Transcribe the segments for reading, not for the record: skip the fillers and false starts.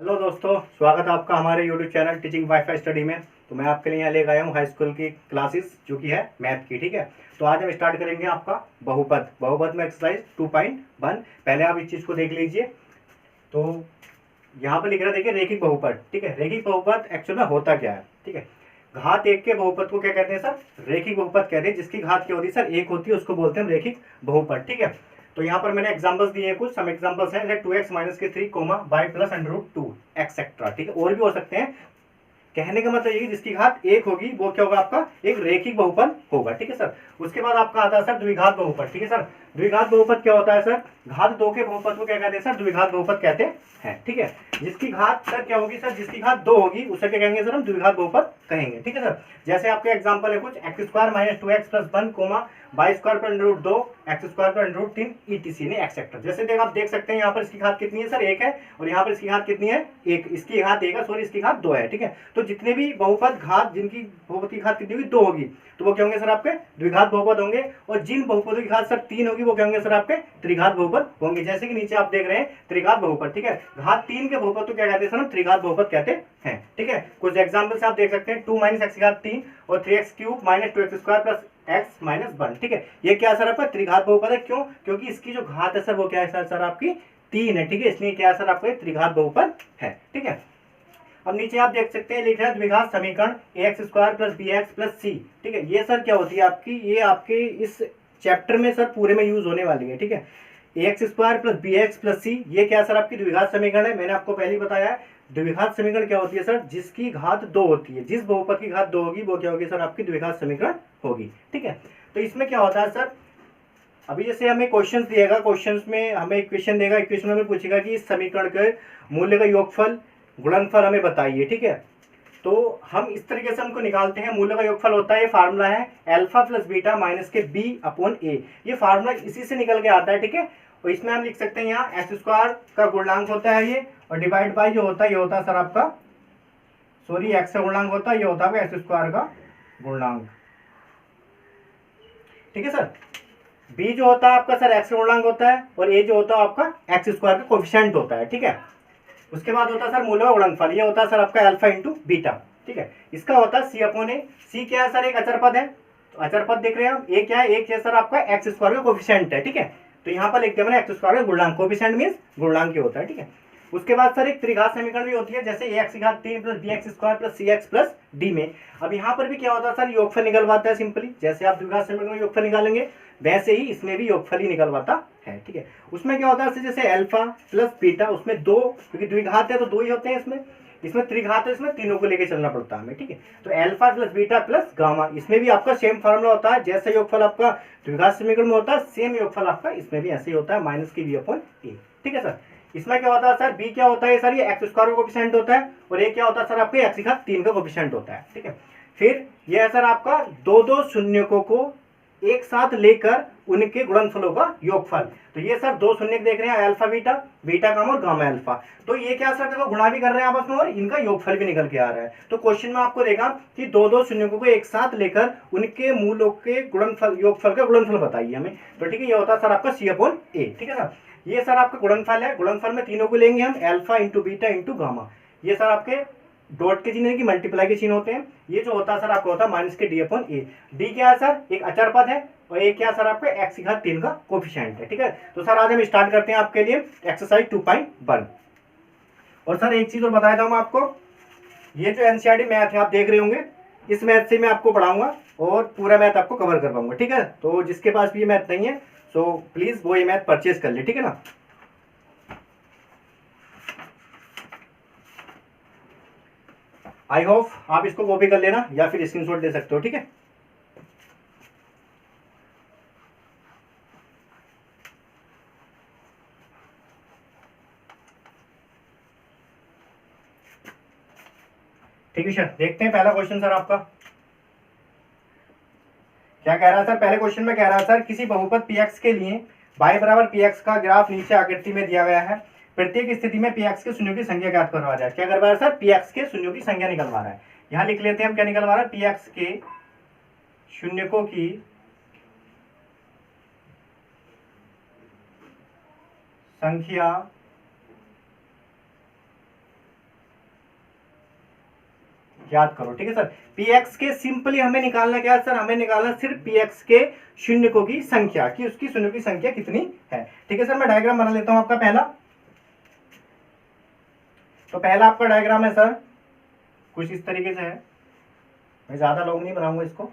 Hello दोस्तों, स्वागत है आपका हमारे YouTube channel teaching wifi study में। तो मैं आपके लिए यहाँ लेकर आया हूँ हाई स्कूल की क्लासेस जो कि है मैथ की। ठीक है, तो आज हम स्टार्ट करेंगे आपका बहुपद। बहुपद में एक्सरसाइज 2.1। पहले आप इस चीज़ को देख लीजिए। तो यहाँ पर लिख रहा है, देखिए, रेखिक बहुपद। ठीक है, रेखिक बहुपद एक्चुअल में होता क्या है? ठीक है, घात एक के बहुपद को क्या कहते हैं सर? रेखिक बहुपद कहते हैं। जिसकी घात क्या होती है सर? एक होती है, उसको बोलते हैं रेखिक बहुपद। ठीक है, तो यहाँ पर मैंने एग्जांपल्स दिए हैं, कुछ सम एग्जांपल्स हैं, 2x माइनस के 3 y प्लस √2 एक्सेट्रा। ठीक है, और भी हो सकते हैं। कहने का मतलब ये कि जिसकी घात एक होगी वो क्या होगा? आपका एक रेखिक बहुपद होगा। ठीक है सर। उसके बाद आपका आता है सर द्विघात बहुपद। ठीक है सर, द्विघात बहुपद क्या होता है सर? घात दो के बहुपद को क्या कहते हैं सर? द्विघात बहुपद कहते हैं। ठीक है, जिसकी घात सर क्या होगी सर? जिसकी घात दो होगी उसे क्या कहेंगे सर? हम द्विघात बहुपद कहेंगे। ठीक है सर, जैसे आपके एग्जाम्पल है कुछ x² minus 2x plus 1 y² पर √2 x² पर √3 ETC ने एक्सेट्रा। जैसे आप देख सकते हैं यहाँ पर इसकी घात कितनी है सर? एक है। और यहाँ पर इसकी घात कितनी है? एक। इसकी घात एक है, सॉरी, इसकी घात दो है। ठीक है, तो जितने भी बहुपद घात जिनकी बहुपद की घात कितनी होगी? दो होगी, तो वो क्या होंगे सर? आपके द्विघात बहुपद होंगे। और जिन बहुपदों की घात सर तीन होगी वो क्या होंगे सर? आपके त्रिघात बहुपद होंगे। जैसे कि नीचे आप देख रहे हैं त्रिघात बहुपद। ठीक है, घात तीन के बहुपद तो क्या कहते हैं सर? हम त्रिघात बहुपद कहते हैं। ठीक है, कुछ एग्जाम्पल्स आप देख सकते हैं, 2 माइनस एक्स की घात 3 और 3x³ minus 2x² plus x minus 1। ठीक है, ये क्या सर? आपका त्रिघात बहुपद है। क्यों? क्योंकि इसकी जो घात है सर वो क्या है सर? आपकी 3 है। ठीक है, इसलिए क्या है सर? आपका त्रिघात बहुपद है। ठीक है, अब नीचे आप देख सकते हैं लिख रहा है द्विघात समीकरण ax² plus bx plus c। ठीक है, ये सर क्या होती है आपकी? ये आपके इस चैप्टर में सर पूरे में यूज होने वाली है। ठीक है, ax² plus bx plus c, ये क्या सर? आपकी द्विघात समीकरण है। मैंने आपको पहले ही बताया है द्विघात समीकरण क्या होती है सर? जिसकी घात दो होती है। जिस बहुपद की घात दो होगी वो क्या होगी सर? आपकी द्विघात समीकरण होगी। ठीक है, तो इसमें क्या होता है सर? अभी जैसे हमें क्वेश्चन दिएगा, क्वेश्चन में हमें इक्वेशन देगा, इक्वेशन में पूछेगा कि इस समीकरण के मूल्य का योगफल गुणनफल हमें बताइए। ठीक है, तो हम इस तरीके से हमको निकालते हैं। मूल्य का योगफल होता है, ये फार्मूला है अल्फा प्लस बीटा माइनस के b/a। ये फार्मूला इसी से निकल के आता है। ठीक है, और इसमें हम लिख सकते हैं यहाँ x² का गुणांक होता है ये, और डिवाइड बाय जो होता है ये होता है सर आपका, सॉरी, x का गुणांक होता है, ये होता है x² का गुणांक। ठीक है सर, b जो होता है आपका सर x का गुणांक होता है, और a जो होता है आपका x² का कोफिशिएंट होता है। ठीक है, उसके बाद होता है सर मूल्य का गुणनफल, ये होता है सर आपका अल्फा इंटू बीटा। ठीक है, इसका होता है c/a। c क्या है सर? एक अचर पद है। तो अचर पद देख रहे हैं हम, a क्या है? एक है सर आपका x² का कोफिशिएंट है। ठीक है, तो यहाँ पर लिखते हैं मैंने x² का गुणांक। कोफिशिएंट मींस गुणांक ही होता है। ठीक है, उसके बाद सर एक त्रिघात समीकरण भी होती है, जैसे ax की घात 3 plus bx² plus cx plus d में। अब यहाँ पर भी क्या होता है सर? योगफल निकलवाता है सिंपली। जैसे आप द्विघात समीकरण में योगफल निकालेंगे वैसे ही इसमें भी योगफल ही निकलवाता है। ठीक है, उसमें क्या होता है जैसे अल्फा प्लस बीटा, उसमें दो, क्योंकि द्विघात है तो दो ही होते हैं इसमें। इसमें त्रिघात है, इसमें तीनों को लेके चलना पड़ता है हमें। ठीक है, तो alpha plus beta plus gamma, इसमें भी आपका सेम फार्मूला होता है। जैसा योगफल आपका द्विघात समीकरण में होता है, सेम योगफल आपका इसमें भी ऐसे ही होता है, माइनस की b/a। ठीक है सर, इसमें क्या होता है सर? b क्या होता है सर? ये x² का कोफिशिएंट होता है, और a क्या होता है सर? आपके x की घात 3 का कोफिशिएंट होता है। ठीक है, फिर यह है सर आपका दो दो शून्यकों को एक साथ लेकर उनके गुणनफलों का योगफल। तो ये सर दो शून्य देख रहे हैं, अल्फा बीटा, बीटा गामा और गामा अल्फा। तो ये क्या सर? देखो, गुणा भी कर रहे हैं आपस में और इनका योगफल भी निकल के आ रहा है। तो क्वेश्चन में आपको देगा कि दो दो शून्यकों को एक साथ लेकर उनके मूलों के गुणनफल, योगफल का गुणनफल बताइए हमें। तो ठीक है, ये होता है सर आपका c/a। ठीक है सर, ये सर आपका गुणनफल है। गुणनफल में तीनों को लेंगे हम, alpha into beta into gamma. ये सर आपके डॉट के चिन्ह की मल्टीप्लाई के चिन्ह होते हैं। ये जो होता है सर आपको होता है माइनस के d/a। डी क्या है सर? एक अचर पद है, और एक क्या सर? आपका x की घात 3 का कोफिशिएंट है। ठीक है, तो सर आज हम स्टार्ट करते हैं आपके लिए एक्सरसाइज 2.1। और सर एक चीज और बताया था मैं आपको, ये जो एनसीईआरटी मैथ है आप देख रहे होंगे, इस मैथ से मैं आपको पढ़ाऊंगा और पूरा मैथ आपको कवर करवाऊंगा। ठीक है, तो जिसके पास भी ये मैथ नहीं है सो प्लीज वो ये मैथ परचेज कर ले। ठीक है ना, आई होप आप इसको कॉपी कर लेना या फिर स्क्रीनशॉट ले सकते हो। ठीक है, ठीक है सर, देखते हैं पहला क्वेश्चन सर आपका क्या कह रहा है सर? पहले क्वेश्चन में कह रहा है सर किसी बहुपद px के लिए y बराबर px का ग्राफ नीचे आकृति में दिया गया है। प्रत्येक स्थिति में px के शून्यों की संख्या ज्ञात करवा रहा है। क्या करवा रहा है सर? px के शून्यों की संख्या निकलवा रहा है। यहाँ लिख लेते हैं हम क्या निकलवा रहा है? px के शून्यकों की संख्या याद करो, ठीक है सर। पी एक्स के सिंपली हमें निकालना क्या है सर, हमें निकालना सिर्फ पी एक्स के शून्यकों की संख्या, कि उसकी शून्य की संख्या कितनी है, ठीक है सर। मैं डायग्राम बना लेता हूं आपका पहला। तो पहला आपका डायग्राम है सर कुछ इस तरीके से है, मैं ज्यादा लॉन्ग नहीं बनाऊंगा इसको।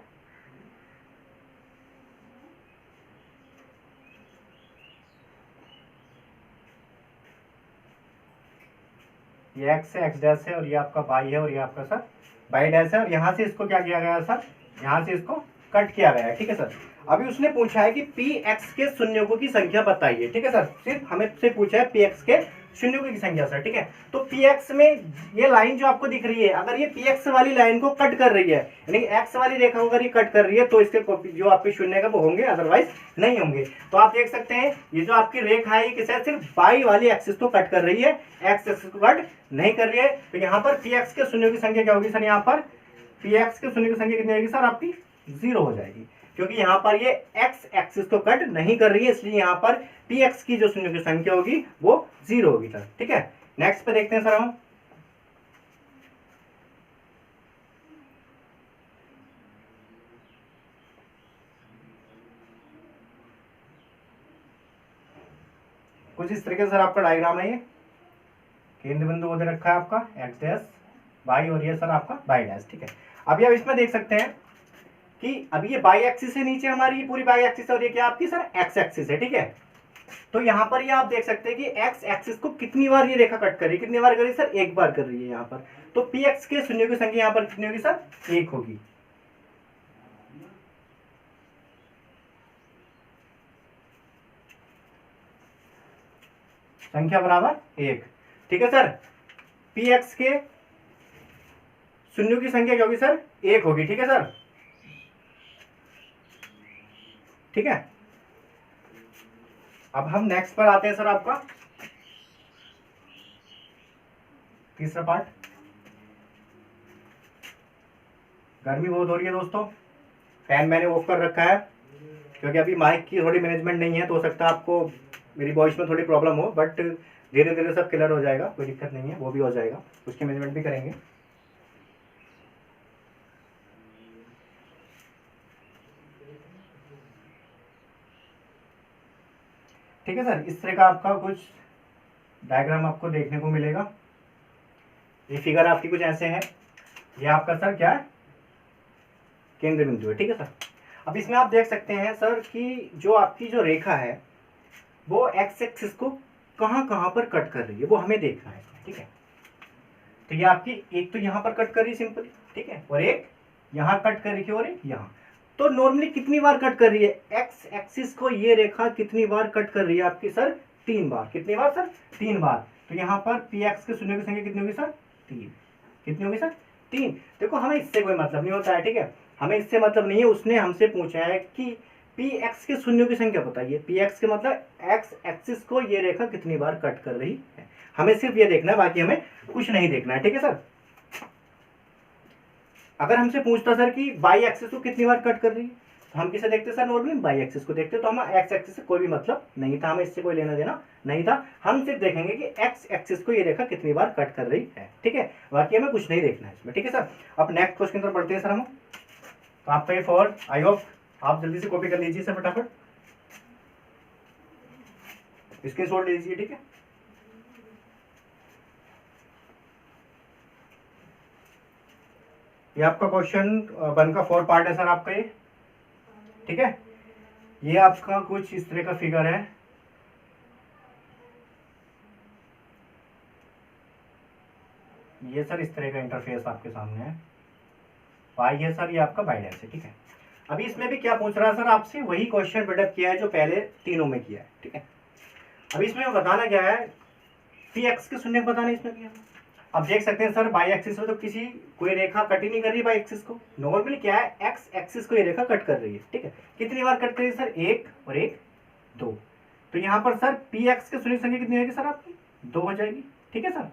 ये एक्स है, एक्स डैश है, और ये आपका वाई है, और ये आपका सर वाई डैश है, और यहाँ से इसको क्या किया गया है सर, यहाँ से इसको कट किया गया है, ठीक है सर। अभी उसने पूछा है कि पी एक्स के शून्यकों की संख्या बताइए, ठीक है सर। सिर्फ हमें से पूछा है पी एक्स के शून्यकों की संख्या सर, ठीक है। तो पी एक्स में ये लाइन जो आपको दिख रही है, अगर ये पी एक्स वाली लाइन को कट कर रही है, यानी एक्स वाली रेखा को अगर ये कट कर रही है, तो इसके जो आपके शून्य का वो होंगे, अदरवाइज नहीं होंगे। तो आप देख सकते हैं ये जो आपकी रेखा है, ये किसे सिर्फ वाई वाली एक्सिस को कट कर रही है, एक्स एक्सिस को कट नहीं कर रही है। तो यहाँ पर पी एक्स के शून्य की संख्या क्या होगी सर, यहाँ पर पी एक्स के शून्य की संख्या कितनी होगी सर, आपकी 0 हो जाएगी, क्योंकि यहाँ पर ये एक्स एक्सिस को कट नहीं कर रही है, इसलिए यहाँ पर पी एक्स की जो शून्य की संख्या होगी वो 0 होगी सर, ठीक है। नेक्स्ट पे देखते हैं सर हम। कुछ इस तरीके से सर आपका डायग्राम है, ये केंद्र बिंदु वो दे रखा है आपका एक्स डैश वाई, और ये सर आपका वाई डैश, ठीक है। अभी आप इसमें देख सकते हैं कि अभी ये बाई एक्सिस से नीचे हमारी ये पूरी बाई एक्सिस है, और ये क्या आपकी सर एक्स एक्सिस है, ठीक है। तो यहाँ पर ये आप देख सकते हैं कि एक्स एक्सिस को कितनी बार ये रेखा कट कर रही है, कितनी बार कर रही है सर, एक बार कर रही है यहाँ पर। तो पी एक्स के शून्य की संख्या यहाँ पर कितनी होगी सर, 1 होगी। संख्या बराबर 1, ठीक है सर। पी एक्स के शून्य की संख्या क्या होगी सर, 1 होगी, ठीक है सर, ठीक है। अब हम नेक्स्ट पर आते हैं सर, आपका तीसरा पार्ट। गर्मी बहुत हो रही है दोस्तों, फैन मैंने ऑफ कर रखा है, क्योंकि अभी माइक की थोड़ी मैनेजमेंट नहीं है, तो हो सकता है आपको मेरी वॉइस में थोड़ी प्रॉब्लम हो, बट धीरे धीरे सब क्लियर हो जाएगा, कोई दिक्कत नहीं है, वो भी हो जाएगा, उसकी मैनेजमेंट भी करेंगे। ठीक है सर, इस तरह का आपका कुछ डायग्राम आपको देखने को मिलेगा। ये फिगर आपकी कुछ ऐसे है, ये आपका सर क्या है, केंद्र बिंदु है, ठीक है सर। अब इसमें आप देख सकते हैं सर कि जो आपकी जो रेखा है वो एक्स एक्सिस को कहाँ कहाँ पर कट कर रही है, वो हमें देखना है, ठीक है। तो ये आपकी एक तो यहाँ पर कट कर रही है सिंपली, ठीक है, और एक यहाँ कट कर रही है, और एक यहाँ। तो नॉर्मली कितनी बार कट कर रही है, एक्स एक्सिस को ये रेखा कितनी बार कट कर रही है आपकी सर, 3 बार। कितनी बार सर, 3 बार। तो यहाँ पर पी एक्स के शून्य की संख्या कितनी होगी सर, 3। कितनी होगी सर, 3। देखो हमें इससे कोई मतलब नहीं होता है, ठीक है, हमें इससे मतलब नहीं है। उसने हमसे पूछा है कि पी एक्स के शून्य की संख्या बताइए। पी एक्स के मतलब एक्स एक्सिस को ये रेखा कितनी बार कट कर रही है, हमें सिर्फ ये देखना है, बाकी हमें कुछ नहीं देखना है, ठीक है सर। अगर हमसे पूछता सर कि बाई एक्सिस को कितनी बार कट कर रही है, तो हम किसे देखते सर, नॉर्मली बाई एक्सिस को देखते। तो हमें एक्स एक्सिस से कोई भी मतलब नहीं था, हमें इससे कोई लेना देना नहीं था। हम सिर्फ देखेंगे कि एक्स एक्सिस को ये रेखा कितनी बार कट कर रही है, ठीक है, बाकी हमें कुछ नहीं देखना है इसमें, ठीक है सर। अब नेक्स्ट क्वेश्चन की तरफ बढ़ते हैं सर हम। तो आपका ये फॉर आई होप आप जल्दी से कॉपी कर लीजिए सर, फटाफट स्क्रीनशॉट ले लीजिए, ठीक है। ये आपका क्वेश्चन 1 का 4 पार्ट है सर आपका ये, ठीक है। ये आपका कुछ इस तरह का फिगर है, ये सर इस तरह का इंटरफेस आपके सामने है, वाई है सर, ये आपका वाई डैश है, ठीक है। अभी इसमें भी क्या पूछ रहा है सर आपसे, वही क्वेश्चन बिल्डअप किया है जो पहले तीनों में किया है, ठीक है। अभी इसमें बताना क्या है, पी एक्स के शून्य बताना इसमें क्या है। अब देख सकते हैं सर बाई एक्सिस में तो किसी कोई रेखा कट ही नहीं कर रही बाई एक्सिस को, नॉर्मली क्या है एक्स एक्सिस को ये रेखा कट कर रही है, ठीक है। कितनी बार कट कर रही है सर, 1 और 1 2। तो यहाँ पर सर पी एक्स के शून्य संख्या कितनी होगी सर आपकी, 2 हो जाएगी, ठीक है सर।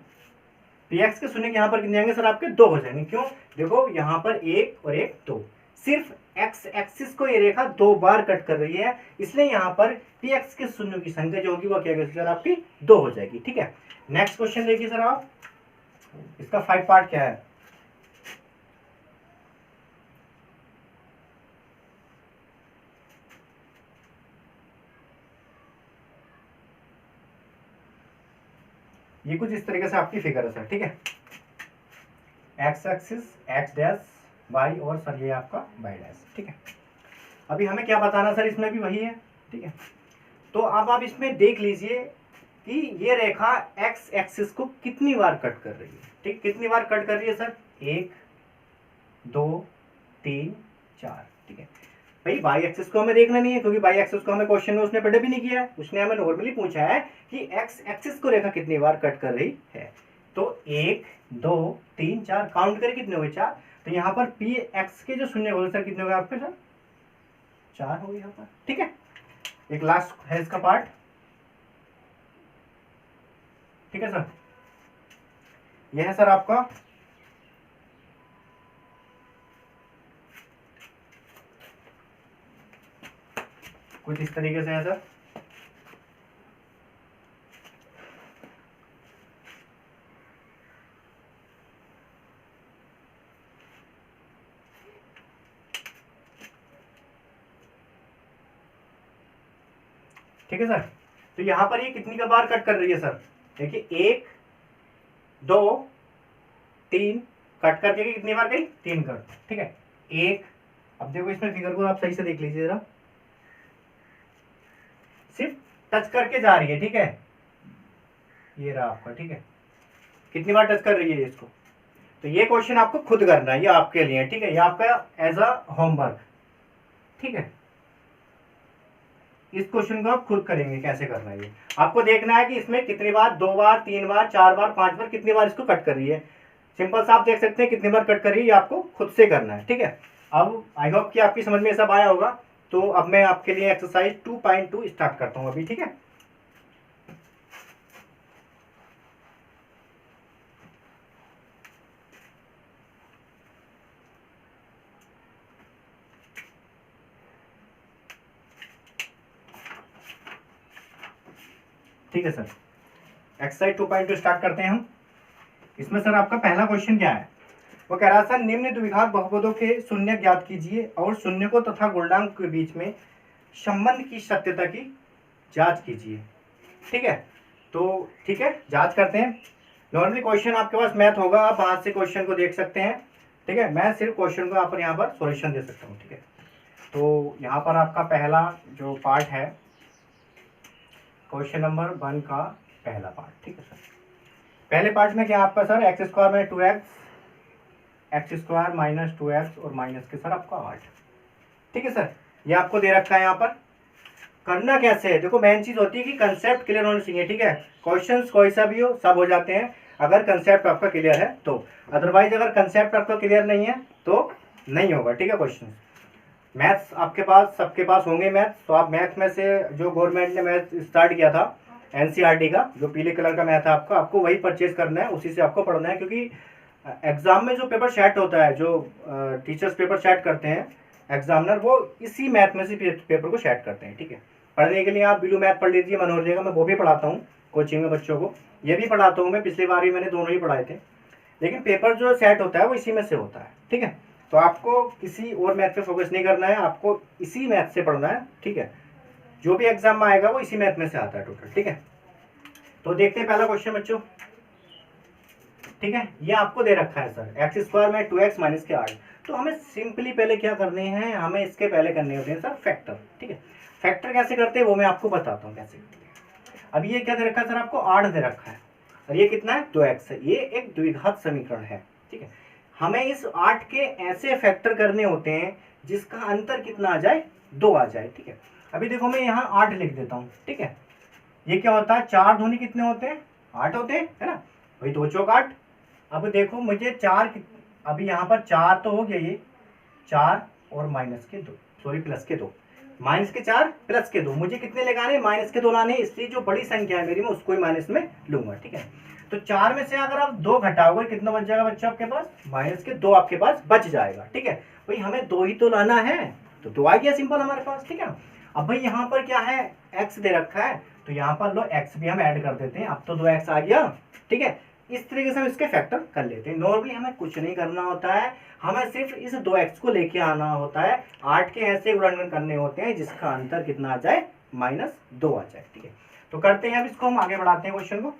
पी एक्स के शून्य यहाँ पर कितने आएंगे सर आपके, 2 हो जाएंगे। क्यों, देखो यहाँ पर 1 और 1 2, सिर्फ एक्स एक्सिस को ये रेखा 2 बार कट कर रही है, इसलिए यहाँ पर पी एक्स के शून्य की संख्या जो होगी वो क्या होगी सर आपकी 2 हो जाएगी, ठीक है। नेक्स्ट क्वेश्चन देखिए सर आप, इसका 5 पार्ट क्या है। ये कुछ इस तरीके से आपकी फिगर है सर, ठीक है। X axis X dash Y और सर ये आपका वाई डैश, ठीक है। अभी हमें क्या बताना सर, इसमें भी वही है, ठीक है। तो अब आप इसमें देख लीजिए कि ये रेखा एक्स एक्सिस को कितनी बार कट कर रही है, ठीक, कितनी बार कट कर रही है सर, 1 2 3 4, ठीक है। भाई वाई एक्सिस को हमें देखना नहीं है, क्योंकि वाई एक्सिस को हमें क्वेश्चन में उसने पढ़े भी नहीं किया है, उसने हमें नॉर्मली पूछा है कि एक्स एक्सिस को रेखा कितनी बार कट कर रही है। तो 1 2 3 4 काउंट करके कितने हुए, 4। तो यहाँ पर पी एक्स के जो शून्य हो सर कितने हो गए आपके सर, 4 हो गए यहाँ पर, ठीक है। एक लास्ट है इसका पार्ट, ठीक है सर। यह है सर आपका कुछ इस तरीके से है सर। ठीक है सर। तो यहां पर ये कितनी का बार कट कर रही है सर, देखिए 1 2 3 कट करके कितनी बार गई, 3 कट, ठीक है। 1, अब देखो इसमें फिगर को आप सही से देख लीजिए जरा, सिर्फ टच करके जा रही है, ठीक है। ये रहा आपका, ठीक है, कितनी बार टच कर रही है इसको। तो ये क्वेश्चन आपको खुद करना है, ये आपके लिए, ठीक है, ये आपका एज अ होमवर्क, ठीक है। इस क्वेश्चन को आप खुद करेंगे कैसे करना है। ये आपको देखना है कि इसमें कितनी बार, 2 बार 3 बार 4 बार 5 बार कितनी बार इसको कट कर रही है। सिंपल सा आप देख सकते हैं कितनी बार कट कर रही है, ये आपको खुद से करना है, ठीक है। अब आई होप कि आपकी समझ में सब आया होगा। तो अब मैं आपके लिए एक्सरसाइज 2.2 स्टार्ट करता हूँ अभी, ठीक है। ठीक है सर, एक्सरसाइज 2.2 स्टार्ट करते हैं हम। इसमें सर आपका पहला क्वेश्चन क्या है, वो कह रहा था निम्न द्विघात बहुपदों के शून्य ज्ञात कीजिए और शून्य को तथा गुणांक के बीच में संबंध की सत्यता की जांच कीजिए, ठीक है। तो ठीक है, जांच करते हैं। नॉर्मली क्वेश्चन आपके पास मैथ होगा, आप बाहर से क्वेश्चन को देख सकते हैं, ठीक है। मैं सिर्फ क्वेश्चन को यहाँ पर सॉल्यूशन दे सकता हूँ, ठीक है। तो यहाँ पर आपका पहला जो पार्ट है, क्वेश्चन नंबर 1 का पहला पार्ट, ठीक है सर। पहले पार्ट में क्या आपका सर, एक्स स्क्वायर में 2x, x square minus 2x और माइनस के सर आपका 8, ठीक है सर। ये आपको दे रखा है। यहाँ पर करना कैसे है, देखो मेन चीज होती है कि कंसेप्ट क्लियर होना चाहिए, ठीक है। क्वेश्चंस कोई सा भी हो सब हो जाते हैं अगर कंसेप्ट आपका क्लियर है तो, अदरवाइज अगर कंसेप्ट आपका क्लियर नहीं है तो नहीं होगा, ठीक है। क्वेश्चन मैथ्स आपके पास सबके पास होंगे मैथ्स, तो आप मैथ में से जो गवर्नमेंट ने मैथ स्टार्ट किया था एनसीईआरटी का, जो पीले कलर का मैथ है आपका, आपको वही परचेज करना है, उसी से आपको पढ़ना है। क्योंकि एग्जाम में जो पेपर सेट होता है, जो टीचर्स पेपर सेट करते हैं एग्जामिनर, वो इसी मैथ में से पेपर को सेट करते हैं, ठीक है। पढ़ने के लिए आप ब्लू मैथ पढ़ लीजिए, मन हो जाएगा, मैं वो भी पढ़ाता हूँ कोचिंग में बच्चों को, ये भी पढ़ाता हूँ मैं, पिछली बार ही मैंने दोनों ही पढ़ाए थे। लेकिन पेपर जो सेट होता है वो इसी में से होता है, ठीक है। तो आपको किसी और मैथ पे फोकस नहीं करना है, आपको इसी मैथ से पढ़ना है, ठीक है। जो भी एग्जाम में आएगा वो इसी मैथ में से आता है टोटल, ठीक है। तो देखते हैं पहला क्वेश्चन बच्चों, ठीक है। ये आपको दे रखा है सर, एक्स स्क्वायर में 2x माइनस के 8। तो हमें सिंपली पहले क्या करने हैं, हमें इसके पहले करने होते हैं सर फैक्टर, ठीक है। फैक्टर कैसे करते हैं वो मैं आपको बताता हूँ कैसे करते हैं। अब ये क्या दे रखा है सर, आपको 8 दे रखा है और ये कितना है, 2x है। ये एक द्विघात समीकरण है, ठीक है। हमें इस 8 के ऐसे फैक्टर करने होते हैं जिसका अंतर कितना आ जाए, 2 आ जाए, ठीक है। अभी देखो मैं यहाँ 8 लिख देता हूँ, ठीक है। ये क्या होता है, 4 दूनी कितने होते हैं, 8 होते हैं, है ना, वही 2 चौक 8। अब देखो मुझे 4, अभी यहाँ पर 4 तो हो गया, ये 4 और माइनस के 2, सॉरी प्लस के 2, माइनस के 4 प्लस के 2, मुझे कितने लगाने, माइनस के 2 लाने, इसलिए जो बड़ी संख्या है मेरी मैं उसको ही माइनस में लूंगा, ठीक है। तो 4 में से अगर आप 2 घटाओगे कितना बच जाएगा बच्चा आपके पास, माइनस के 2 आपके पास बच जाएगा, ठीक है। भाई हमें 2 ही तो लाना है, तो 2 आ गया सिंपल हमारे पास, ठीक है। अब भाई यहाँ पर क्या है, x दे रखा है, तो यहाँ पर लो x भी हम ऐड कर देते हैं, अब तो 2x आ गया, ठीक है। इस तरीके से हम इसके फैक्टर कर लेते हैं। नॉर्मली हमें कुछ नहीं करना होता है, हमें सिर्फ इस 2x को लेके आना होता है, 8 के ऐसे गुणनखंड करने होते हैं जिसका अंतर कितना आ जाए, -2 आ जाए, ठीक है। तो करते हैं, अब इसको हम आगे बढ़ाते हैं क्वेश्चन को।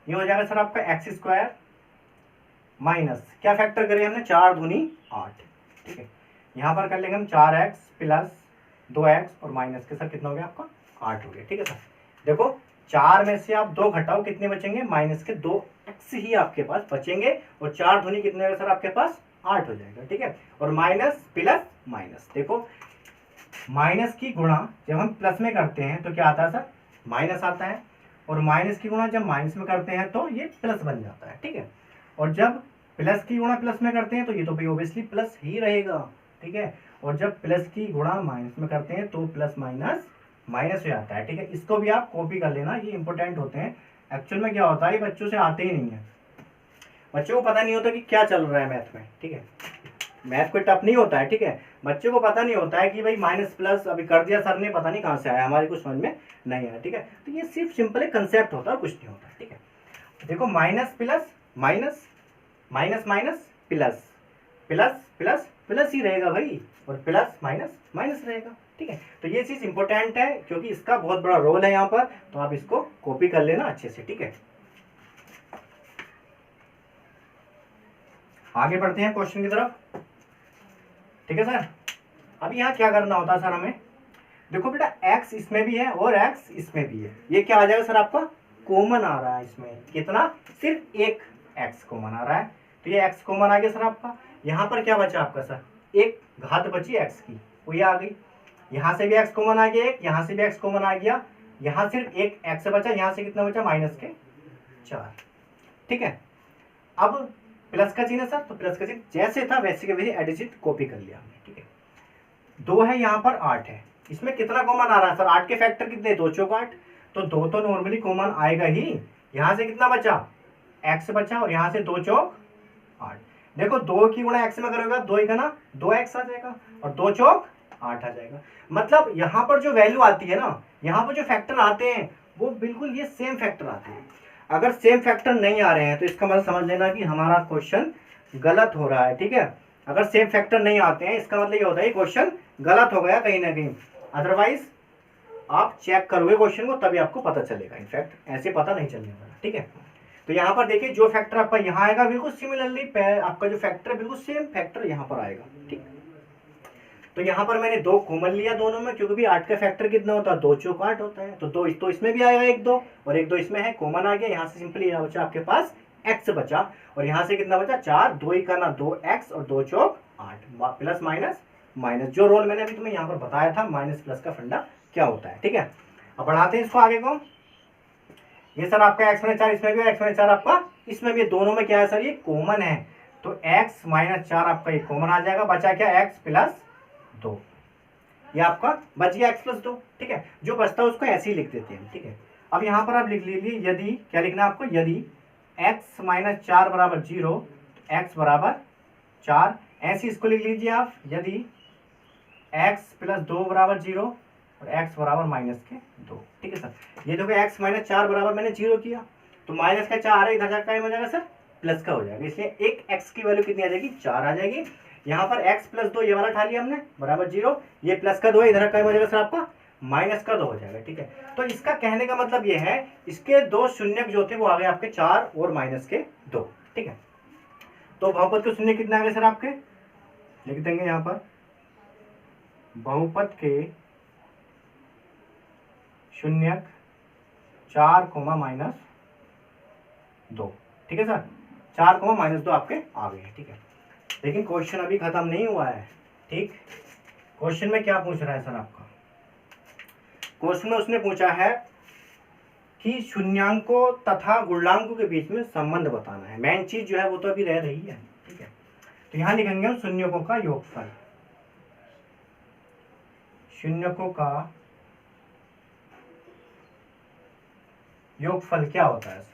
ये हो जाएगा सर आपका एक्स स्क्वायर माइनस क्या फैक्टर करें हमने 4 दूनी 8, ठीक है। यहाँ पर कर लेंगे हम 4x प्लस 2x और माइनस के सर कितना हो गया आपका 8 हो गया, ठीक है सर। देखो 4 में से आप 2 घटाओ कितने बचेंगे, माइनस के 2x ही आपके पास बचेंगे और 4 दूनी कितने होगा सर आपके पास 8 हो जाएगा, ठीक है। और माइनस प्लस माइनस, देखो माइनस की गुणा जब हम प्लस में करते हैं तो क्या आता है सर माइनस आता है, और माइनस की गुणा जब माइनस में करते हैं तो ये प्लस बन जाता है, ठीक है। और जब प्लस की गुणा प्लस में करते हैं तो ये तो भाई ऑब्वियसली प्लस ही रहेगा, ठीक है। और जब प्लस की गुणा माइनस में करते हैं तो प्लस माइनस माइनस हो जाता है, ठीक है। इसको भी आप कॉपी कर लेना, ये इंपॉर्टेंट होते हैं। एक्चुअल में क्या होता है, ये बच्चों से आते ही नहीं है, बच्चों को पता नहीं होता कि क्या चल रहा है मैथ में, ठीक है। मैथ कोई टफ नहीं होता है, ठीक है। बच्चों को पता नहीं होता है कि भाई माइनस प्लस अभी कर दिया सर ने, पता नहीं कहाँ से आया, हमारी कुछ समझ में नहीं आया, ठीक है। तो ये सिर्फ सिंपल एक कंसेप्ट होता है, कुछ नहीं होता है, ठीक है। देखो minus plus minus minus minus plus plus plus plus ही रहेगा भाई, और प्लस माइनस माइनस रहेगा, ठीक है। तो ये चीज इंपॉर्टेंट है क्योंकि इसका बहुत बड़ा रोल है यहाँ पर, तो आप इसको कॉपी कर लेना अच्छे से, ठीक है। आगे बढ़ते हैं क्वेश्चन की तरफ, ठीक है सर। अब यहाँ क्या करना होता है सर हमें, देखो बेटा x इसमें भी है और x इसमें भी है, ये क्या आ जाएगा सर आपका कॉमन आ रहा है इसमें, कितना सिर्फ एक x कॉमन आ रहा है, तो ये x कॉमन आ गया सर आपका। यहाँ पर क्या बचा आपका सर, एक घात बची x की, वो ये आ गई। यहाँ से भी x कॉमन आ गया एक, यहाँ से भी x कॉमन आ गया, यहाँ सिर्फ एक x बचा, यहाँ से कितना बचा माइनस के 4, ठीक है। अब प्लस का चिन्ह सर, तो प्लस का चिन्ह जैसे था वैसे के वैसे एडिशन कॉपी कर लिया हमने, ठीक है। 2 है यहाँ पर 8 है, इसमें कितना कॉमन आ रहा है सर, 8 के फैक्टर कितने, 2 चौक 8, तो 2 तो नॉर्मली कॉमन आएगा ही। यहाँ से कितना बचा x बचा, और यहाँ से 2 चौक 8। देखो 2 की गुणा x में करोगे 2 का ना 2x आ जाएगा, और 2 चौक 8 आ जाएगा। मतलब यहाँ पर जो वैल्यू आती है ना, यहाँ पर जो फैक्टर आते हैं वो बिल्कुल ये सेम फैक्टर आते हैं। अगर सेम फैक्टर नहीं आ रहे हैं तो इसका मतलब समझ लेना कि हमारा क्वेश्चन गलत हो रहा है, ठीक है। अगर सेम फैक्टर नहीं आते हैं इसका मतलब ये होता है क्वेश्चन गलत हो गया कहीं ना कहीं, अदरवाइज आप चेक करोगे क्वेश्चन को तभी आपको पता चलेगा, इनफैक्ट ऐसे पता नहीं चलने वाला, ठीक है। तो यहाँ पर देखिए जो फैक्टर आपका यहाँ आएगा बिल्कुल सिमिलरली आपका जो फैक्टर है बिल्कुल सेम फैक्टर यहाँ पर आएगा, ठीक। तो यहाँ पर मैंने 2 कॉमन लिया दोनों में, क्योंकि भी 8 का फैक्टर कितना होता है 2 चौक 8 होता है, तो 2 तो इसमें भी आएगा 1 2, और 1 2 इसमें है कॉमन आ गया। यहाँ से सिंपली यहाँ बचा आपके पास x बचा, और यहाँ से कितना बचा 4, 2 का ना 2x और 2 चौक 8, प्लस माइनस माइनस, जो रोल मैंने अभी तुम्हें यहाँ पर बताया था माइनस प्लस का फंडा क्या होता है, ठीक है। अब बढ़ाते हैं इसको आगे को। ये सर आपका x - 4 इसमें भी, x - 4 आपका इसमें भी, दोनों में क्या है सर ये कॉमन है, तो x - 4 आपका ये कॉमन आ जाएगा, बचा क्या x प्लस 2, ये आपका बच गया x प्लस 2, ठीक है। जो बचता है उसको ऐसे ही लिख देते हैं, ठीक है। अब यहाँ पर आप लिख लीजिए यदि, क्या लिखना है आपको, यदि x - 4 बराबर 0, x बराबर 4, ऐसे इसको लिख लीजिए आप, यदि x प्लस 2 बराबर 0 और x बराबर माइनस के 2, ठीक है सर। ये देखो x - 4 बराबर मैंने 0 किया, तो माइनस का 4 है, इधर जाकर हो जाएगा सर प्लस का हो जाएगा, इसलिए एक x की वैल्यू कितनी आ जाएगी 4 आ जाएगी। यहाँ पर x प्लस 2 ये वाला उठा लिया हमने बराबर 0, ये प्लस का 2 है, इधर का हो जाएगा सर आपका माइनस का 2 हो जाएगा, ठीक है। तो इसका कहने का मतलब ये है इसके 2 शून्य जो थे वो आ गए आपके 4 और माइनस के 2, ठीक है। तो बहुपद के शून्य कितने आ गए सर आपके, लिख देंगे यहाँ पर बहुपद के शून्यक 4 - -2, ठीक है सर, 4 - -2 आपके आ गए हैं, ठीक है। लेकिन क्वेश्चन अभी खत्म नहीं हुआ है, ठीक। क्वेश्चन में क्या पूछ रहा है सर आपका, क्वेश्चन में उसने पूछा है कि शून्यांकों तथा गुणांकों के बीच में संबंध बताना है। मेन चीज जो है वो तो अभी रह रही है, ठीक है। तो यहाँ लिखेंगे हम शून्यकों का योगफल, शून्यकों का योगफल क्या होता है सर।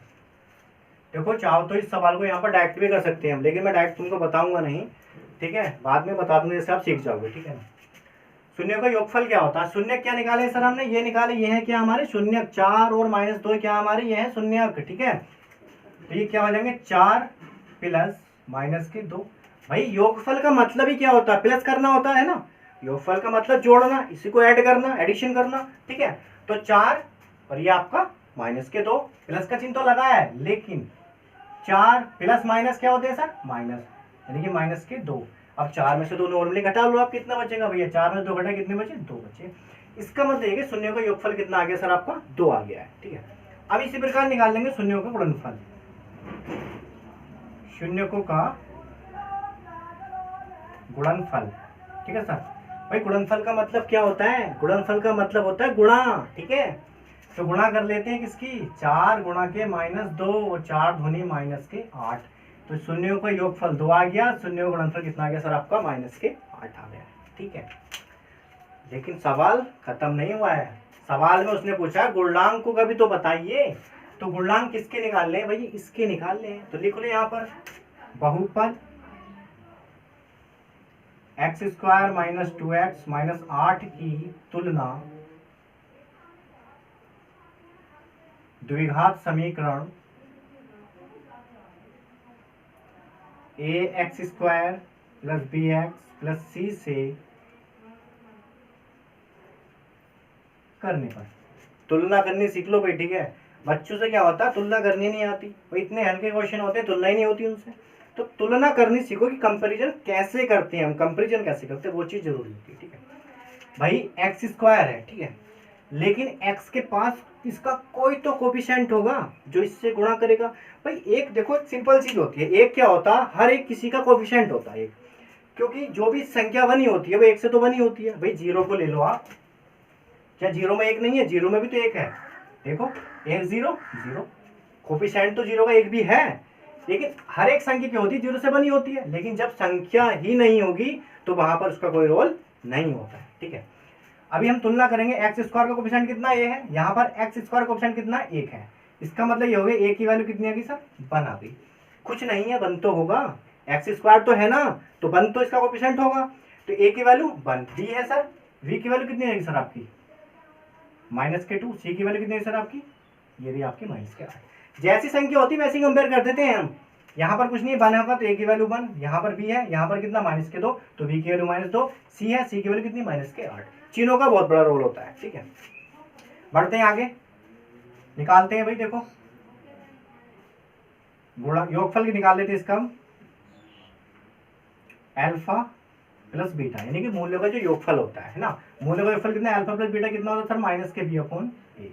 देखो चाहो तो इस सवाल को यहाँ पर डायरेक्ट भी कर सकते हैं हम, लेकिन मैं डायरेक्ट तुमको बताऊंगा नहीं, ठीक है, बाद में बता दूंगा, जैसे आप सीख जाओगे, ठीक है ना। शून्य का योगफल क्या होता है, शून्य क्या निकाले सर हमने, ये निकाले, ये है क्या हमारे शून्य, 4 और -2 क्या हमारे ये है शून्यक, ठीक है। तो ये क्या हो जाएंगे 4 प्लस माइनस के 2। भाई योगफल का मतलब ही क्या होता है, प्लस करना होता है ना, योगफल का मतलब जोड़ना, इसी को ऐड करना, एडिशन करना, ठीक है। तो 4 और ये आपका माइनस के 2, प्लस का चिन्ह तो लगा है लेकिन 4 प्लस माइनस क्या होते हैं सर, माइनस, यानी कि माइनस के 2। अब 4 में से 2 नॉर्मली घटा लो, आप कितना बचेगा भैया, 4 में से 2 घटा कितने बचे, 2 बचे। इसका मतलब है कि शून्यों का योगफल कितना आ गया सर आपका, 2 आ गया है, ठीक है। अब इसी प्रकार निकाल लेंगे शून्यों का गुणनफल, शून्यों का गुणनफल, ठीक है सर। भाई गुणनफल का मतलब क्या होता है, गुणनफल का मतलब होता है गुणा, ठीक है। तो गुणा कर लेते हैं किसकी, 4 गुणा के -2 और 4 दूनी -8, तो शून्यों का योगफल 2 आ गया, शून्यों का गुणनफल कितना आ गया सर आपका, -8 आ गया, ठीक है। लेकिन सवाल खत्म नहीं हुआ है, सवाल में उसने पूछा गुणांक का भी तो बताइए, तो गुणांक किसके निकाल ले भाई, इसके निकाल ले। तो लिख लो यहाँ पर बहुपद x² - 2x - 8 की तुलना द्विघात समीकरण ax² + bx + c से करने पर। तुलना करनी सीख लो भाई, ठीक है। बच्चों से क्या होता है, तुलना करनी नहीं आती भाई, इतने हल्के क्वेश्चन होते हैं, तुलना ही नहीं होती उनसे। तो तुलना करनी सीखो कि कंपैरिजन कैसे करते हैं हम, कंपैरिजन कैसे करते हैं, वो चीज जरूरी होती है, ठीक है। भाई x² है, ठीक है, लेकिन x के पास इसका कोई तो कोफिशिएंट होगा जो इससे गुणा करेगा। भाई एक देखो सिंपल चीज होती है, एक क्या होता है, हर एक किसी का कोफिशिएंट होता है एक, क्योंकि जो भी संख्या बनी होती है वो एक से तो बनी होती है। भाई 0 को ले लो आप, क्या 0 में 1 नहीं है, 0 में भी तो 1 है, देखो 1 0 0, कोफिशिएंट तो 0 का 1 भी है, लेकिन हर एक संख्या क्या होती है, 0 से बनी होती है। लेकिन जब संख्या ही नहीं होगी तो वहां पर उसका कोई रोल नहीं होता है, ठीक है। अभी हम तुलना करेंगे, x² का कोफिशिएंट कितना, ये है, यहाँ पर x² का कोफिशिएंट कितना, 1 है। इसका मतलब ये हो गया a की वैल्यू कितनी आ गई सर, 1 आ गई। कुछ नहीं है, 1 तो होगा, x² तो है ना, तो 1 तो इसका कोफिशिएंट होगा। तो a की वैल्यू 1, b है सर, v की वैल्यू कितनी आएगी सर आपकी, -2, c की वैल्यू कितनी है सर आपकी, ये रही आपकी -8। जैसी संख्या होती है वैसे कंपेयर कर देते हैं हम। यहाँ पर कुछ नहीं है, 1 होगा तो a की वैल्यू 1, यहाँ पर b है, यहाँ पर कितना -2, तो b की वैल्यू -2, c है, c की वैल्यू कितनी -8। चिन्हों का बहुत बड़ा रोल होता है, ठीक है। बढ़ते हैं आगे, निकालते हैं भाई, देखो गुणा योगफल की निकाल लेते हैं इसका हम, अल्फा प्लस बीटा, यानी कि मूल्यों का जो योगफल होता है ना, मूल्यों का योगफल कितना है, अल्फा प्लस बीटा कितना होता है सर, -b/a।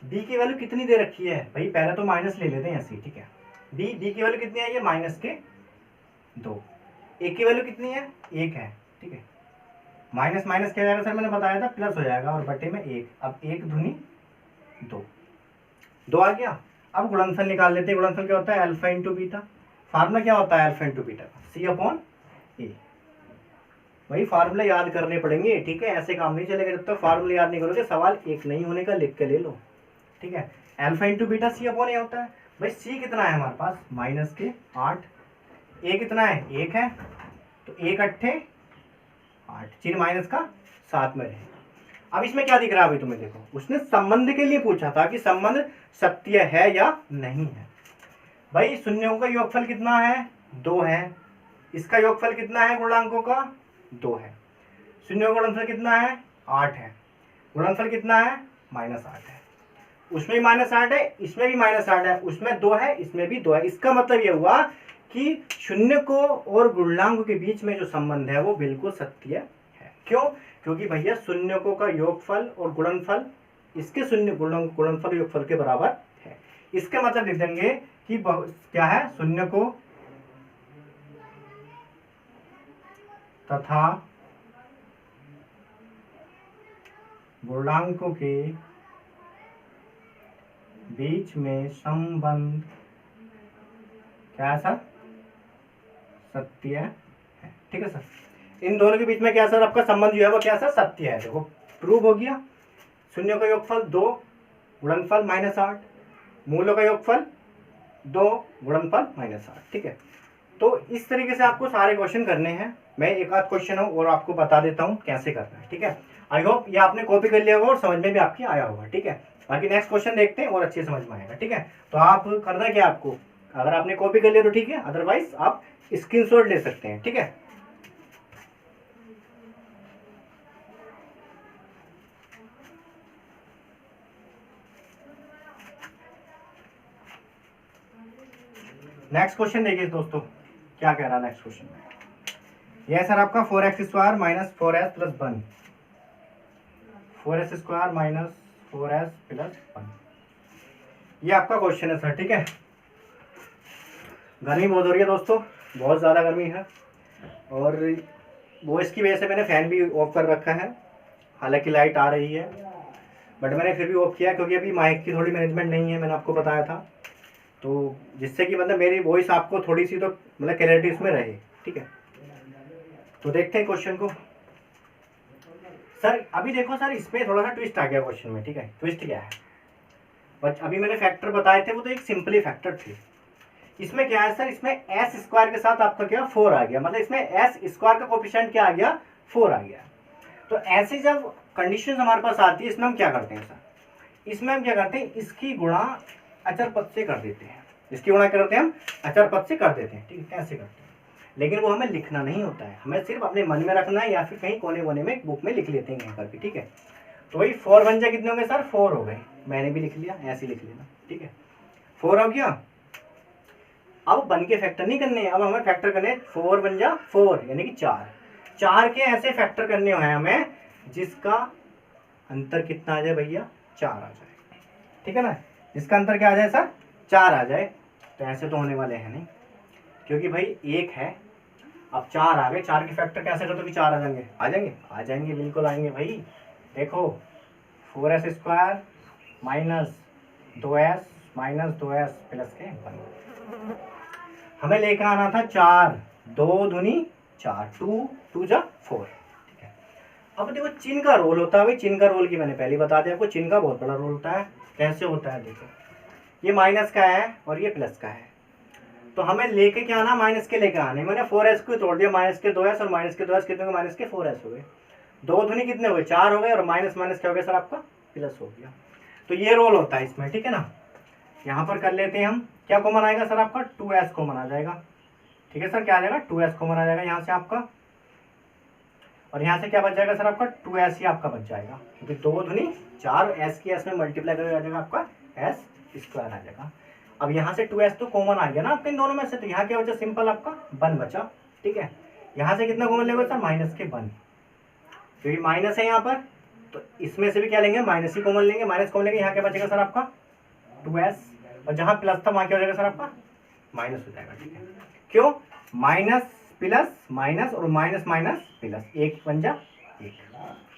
b की वैल्यू कितनी दे रखी है भाई, पहले तो माइनस ले लेते हैं ऐसे, ठीक है। b की वैल्यू कितनी आई है, -2। a की वैल्यू कितनी है, 1 है, ठीक है। माइनस माइनस क्या जाएगा सर, मैंने बताया था प्लस हो जाएगा, और बटे में 1, अब 1 दूनी 2 आ गया। अब गुणनफल निकाल लेते हैं, गुणनफल क्या होता है, अल्फा इंटू बीटा। फार्मूला क्या होता है अल्फा इंटू बीटा का, c/a। वही फार्मूला याद करने पड़ेंगे, ठीक है, ऐसे काम नहीं चलेगा जब तक फार्मूला याद नहीं करोगे। सवाल एक नहीं होने का, लिख के ले लो, ठीक है। अल्फा इंटू बीटा c/a होता है। भाई c कितना है हमारे पास, -8, a कितना है, 1 है, तो 1 8 8, चिन्ह माइनस का साथ में रहे। अब इसमें क्या दिख रहा है अभी तुम्हें, देखो उसने संबंध के लिए पूछा था कि संबंध सत्य है या नहीं है। भाई शून्यों का योगफल कितना है, 2 है, इसका योगफल कितना है गुणांकों का, 2 है। शून्यों का गुणनफल कितना है, 8 है, गुणनफल कितना है, -8 है। उसमें भी -8 है, इसमें भी -8 है, उसमें 2 है, इसमें भी 2 है। इसका मतलब यह हुआ कि शून्य को और गुणांक के बीच में जो संबंध है वो बिल्कुल सत्य है। क्यों, क्योंकि भैया शून्यकों का योगफल और गुणनफल इसके शून्य गुणनफल योगफल के बराबर है। इसका मतलब लिख देंगे कि क्या है, शून्य को तथा गुणांकों के बीच में संबंध क्या है सर, सत्य है, ठीक है सर। इन दोनों के बीच में क्या सर आपका संबंध जो है वो क्या सर, सत्य है। देखो प्रूव हो गया, शून्य का योगफल 2, गुणनफल -8, मूलों का योगफल 2, गुणनफल -8, ठीक है। तो इस तरीके से आपको सारे क्वेश्चन करने हैं। मैं एक आध क्वेश्चन और आपको बता देता हूँ कैसे करना है, ठीक है। आई होप ये आपने कॉपी कर लिया होगा और समझ में भी आपकी आया होगा, ठीक है। बाकी नेक्स्ट क्वेश्चन देखते हैं और अच्छे समझ में आएगा, ठीक है। तो आप करना क्या आपको, अगर आपने कॉपी कर लिया तो ठीक है, अदरवाइज आप स्क्रीनशॉट ले सकते हैं, ठीक है। नेक्स्ट क्वेश्चन देखिए दोस्तों, क्या कह रहा है नेक्स्ट क्वेश्चन में। यह सर आपका 4x² minus 4s plus 1, 4s² minus 4s plus 1, ये आपका क्वेश्चन है सर। ठीक है, गर्मी बहुत हो रही है दोस्तों, बहुत ज़्यादा गर्मी है, और वो इसकी वजह से मैंने फ़ैन भी ऑफ कर रखा है। हालांकि लाइट आ रही है, बट मैंने फिर भी ऑफ किया क्योंकि अभी माइक की थोड़ी मैनेजमेंट नहीं है, मैंने आपको बताया था, तो जिससे कि मतलब मेरी वॉइस आपको थोड़ी सी तो मतलब क्लैरिटी इसमें रहे। ठीक है, तो देखते हैं क्वेश्चन को। सर अभी देखो सर, इसमें थोड़ा सा ट्विस्ट आ गया क्वेश्चन में। ठीक है, ट्विस्ट क्या है, बट अभी मैंने फैक्टर बताए थे वो तो एक सिंपली फैक्टर थे। इसमें क्या है सर, इसमें एस स्क्वायर के साथ आपका क्या 4 आ गया, मतलब इसमें एस स्क्वायर का कोफिशिएंट क्या आ गया 4 आ गया। तो ऐसे जब कंडीशन हमारे पास आती है, इसमें हम क्या करते हैं सर, इसमें हम क्या करते हैं, इसकी गुणा अचर पद से कर देते हैं, इसकी गुणा करते हैं हम अचर पद से कर देते हैं। ठीक है, कैसे करते हैं, लेकिन वो हमें लिखना नहीं होता है, हमें सिर्फ अपने मन में रखना है, या फिर कहीं कोने कोने में बुक में लिख लेते हैं यहाँ पर भी। ठीक है, तो वही 4 बन जाए, कितने हो गए सर 4 हो गए, मैंने भी लिख लिया, ऐसे लिख लेना। ठीक है, 4 हो गया। अब बन के फैक्टर नहीं करने हैं, अब हमें फैक्टर करने 4 बन जा 4 यानी कि 4 के ऐसे फैक्टर करने हैं हमें जिसका अंतर कितना आ जाए भैया 4 आ जाए। ठीक है ना, जिसका अंतर क्या आ जाए सर 4 आ जाए। तो ऐसे तो होने वाले हैं नहीं, क्योंकि भाई 1 है, अब 4 आ गए, 4 के फैक्टर कैसे कर दो कि 4 आ जाएंगे, आ जाएंगे बिल्कुल आएंगे भाई। देखो 4s² minus 2s minus 2s plus के 1, हमें लेकर आना था 4, 2 दूनी 4, 2 2 जा 4। ठीक है, अब देखो चिन्ह का रोल होता है भाई, चिन्ह का रोल की मैंने पहले बता दिया आपको, चिन्ह का बहुत बड़ा रोल होता है। कैसे होता है देखो, ये माइनस का है और ये प्लस का है, तो हमें लेके क्या आना, माइनस के लेके आने। मैंने 4s को तोड़ दिया, माइनस के 2s और माइनस के 2s कितने हो गए, माइनस के 4s हो गए, 2 दूनी कितने हो गए 4 हो गए, और माइनस माइनस क्या हो गया सर आपका प्लस हो गया। तो ये रोल होता है इसमें। ठीक है ना, यहाँ पर कर लेते हैं हम, क्या कॉमन आएगा सर आपका 2s कॉमन आ जाएगा। ठीक है सर, क्या आ जाएगा 2s कॉमन आ जाएगा यहाँ से आपका, और यहाँ से क्या बच जाएगा सर आपका 2s ही आपका बच जाएगा, क्योंकि 2 दूनी 4, s की s में मल्टीप्लाई करके आ जाएगा आपका s² आ जाएगा। अब यहाँ से 2s तो कॉमन आ गया ना आपके इन दोनों में से, तो यहाँ क्या बचा सिंपल आपका 1 बचा। ठीक है, यहाँ से कितना कॉमन लेंगे सर माइनस के 1, क्योंकि माइनस है यहाँ पर, तो इसमें से भी क्या लेंगे माइनस ही कॉमन लेंगे, माइनस कॉमन लेंगे, यहाँ क्या बचेगा सर आपका 2s, और जहाँ प्लस था वहाँ क्या हो जाएगा सर आपका माइनस हो जाएगा। ठीक है, क्यों, माइनस प्लस माइनस और माइनस माइनस प्लस, 1 बन जा 1।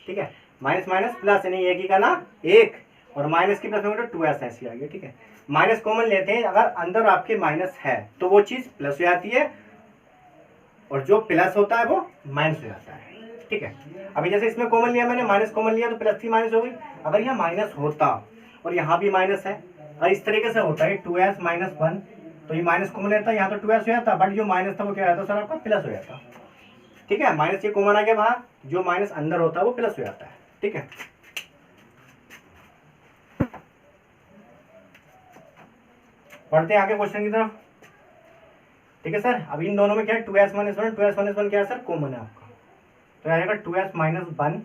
ठीक है, माइनस माइनस प्लस यानी 1 ही का ना 1, और माइनस की प्लस में 2s ऐसी आ गई। ठीक है, माइनस कॉमन लेते हैं, अगर अंदर आपके माइनस है तो वो चीज़ प्लस हो जाती है, और जो प्लस होता है वो माइनस हो जाता है। ठीक है, अभी जैसे इसमें कॉमन लिया मैंने, माइनस कॉमन लिया तो प्लस थी माइनस हो गई। अगर यहाँ माइनस होता और यहाँ भी माइनस है, और इस तरीके से होता है 2s माइनस 1, तो ये माइनस कॉमन लेता है, यहाँ तो 2s हो जाता, बट जो माइनस था वो क्या आता सर आपका प्लस हो जाता। ठीक है, माइनस ये कॉमन आ गया बाहर, जो माइनस अंदर होता है वो प्लस हो जाता है। ठीक है, पढ़ते हैं आगे क्वेश्चन की तरफ। ठीक है सर, अभी इन दोनों में क्या है 2s माइनस 1, 2s माइनस 1 क्या है सर कॉमन है आपका, तो आ जाएगा 2s माइनस 1,